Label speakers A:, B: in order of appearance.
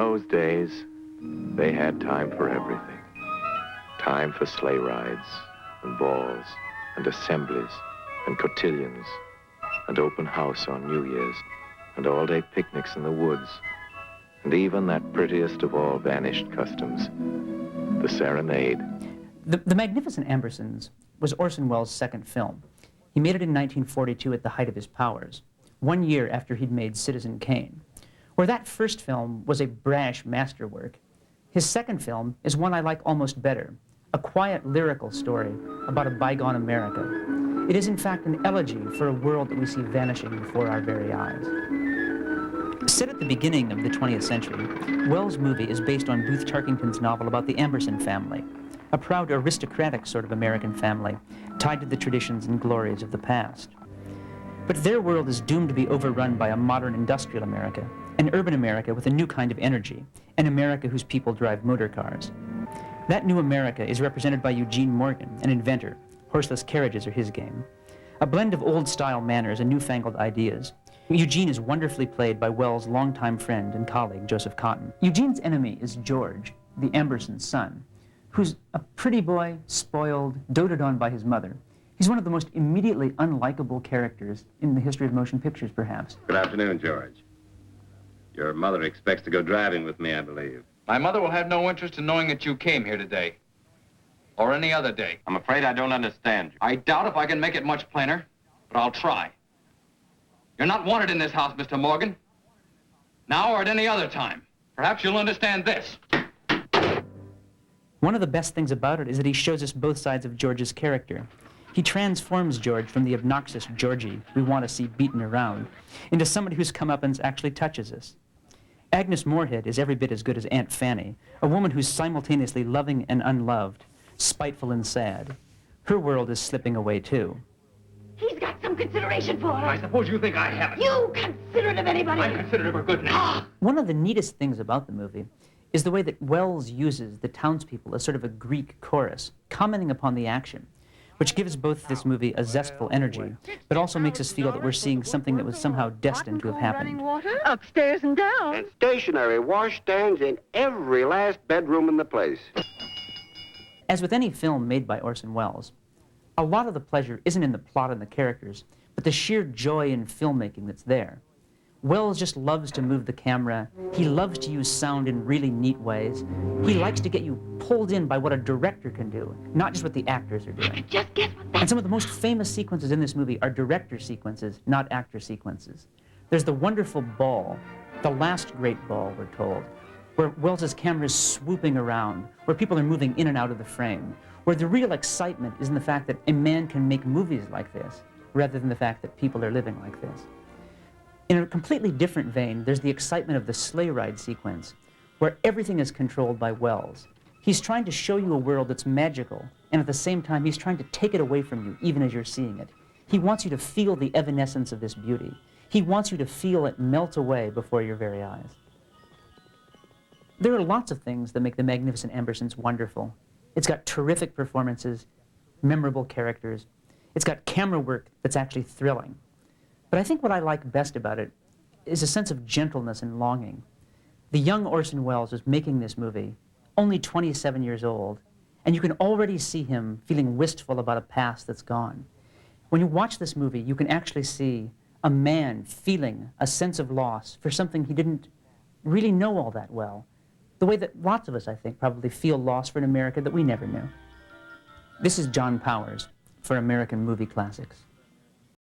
A: those days, they had time for everything. Time for sleigh rides, and balls, and assemblies, and cotillions, and open house on New Year's, and all-day picnics in the woods, and even that prettiest of all vanished customs, the serenade.
B: The Magnificent Ambersons was Orson Welles' second film. He made it in 1942 at the height of his powers, 1 year after he'd made Citizen Kane. Where that first film was a brash masterwork, his second film is one I like almost better, a quiet lyrical story about a bygone America. It is in fact an elegy for a world that we see vanishing before our very eyes. Set at the beginning of the 20th century, Welles' movie is based on Booth Tarkington's novel about the Amberson family, a proud aristocratic sort of American family, tied to the traditions and glories of the past. But their world is doomed to be overrun by a modern industrial America, an urban America with a new kind of energy, an America whose people drive motor cars. That new America is represented by Eugene Morgan, an inventor. Horseless carriages are his game. A blend of old-style manners and newfangled ideas. Eugene is wonderfully played by Welles' longtime friend and colleague, Joseph Cotten. Eugene's enemy is George, the Ambersons' son, who's a pretty boy, spoiled, doted on by his mother. He's one of the most immediately unlikable characters in the history of motion pictures, perhaps.
C: Good afternoon, George. Your mother expects to go driving with me, I believe.
D: My mother will have no interest in knowing that you came here today. Or any other day.
C: I'm afraid I don't understand you.
D: I doubt if I can make it much plainer, but I'll try. You're not wanted in this house, Mr. Morgan. Now or at any other time. Perhaps you'll understand this.
B: One of the best things about it is that he shows us both sides of George's character. He transforms George from the obnoxious Georgie we want to see beaten around into somebody whose comeuppance actually touches us. Agnes Moorehead is every bit as good as Aunt Fanny, a woman who's simultaneously loving and unloved, spiteful and sad. Her world is slipping away, too.
E: He's got some consideration for her.
D: I suppose you think I haven't.
E: You considerate of anybody.
D: I'm considerate of goodness.
B: One of the neatest things about the movie is the way that Welles uses the townspeople as sort of a Greek chorus, commenting upon the action, which gives both this movie a zestful energy, but also makes us feel that we're seeing something that was somehow destined to have happened.
E: Water upstairs and down.
F: And stationary washstands in every last bedroom in the place.
B: As with any film made by Orson Welles, a lot of the pleasure isn't in the plot and the characters, but the sheer joy in filmmaking that's there. Welles just loves to move the camera. He loves to use sound in really neat ways. He likes to get you pulled in by what a director can do, not just what the actors are doing.
E: Just guess what that...
B: And some of the most famous sequences in this movie are director sequences, not actor sequences. There's the wonderful ball, the last great ball, we're told, where Welles's camera is swooping around, where people are moving in and out of the frame, where the real excitement is in the fact that a man can make movies like this, rather than the fact that people are living like this. In a completely different vein, there's the excitement of the sleigh ride sequence, where everything is controlled by Welles. He's trying to show you a world that's magical, and at the same time, he's trying to take it away from you, even as you're seeing it. He wants you to feel the evanescence of this beauty. He wants you to feel it melt away before your very eyes. There are lots of things that make The Magnificent Ambersons wonderful. It's got terrific performances, memorable characters. It's got camera work that's actually thrilling. But I think what I like best about it is a sense of gentleness and longing. The young Orson Welles is making this movie, only 27 years old, and you can already see him feeling wistful about a past that's gone. When you watch this movie, you can actually see a man feeling a sense of loss for something he didn't really know all that well, the way that lots of us, I think, probably feel loss for an America that we never knew. This is John Powers for American Movie Classics.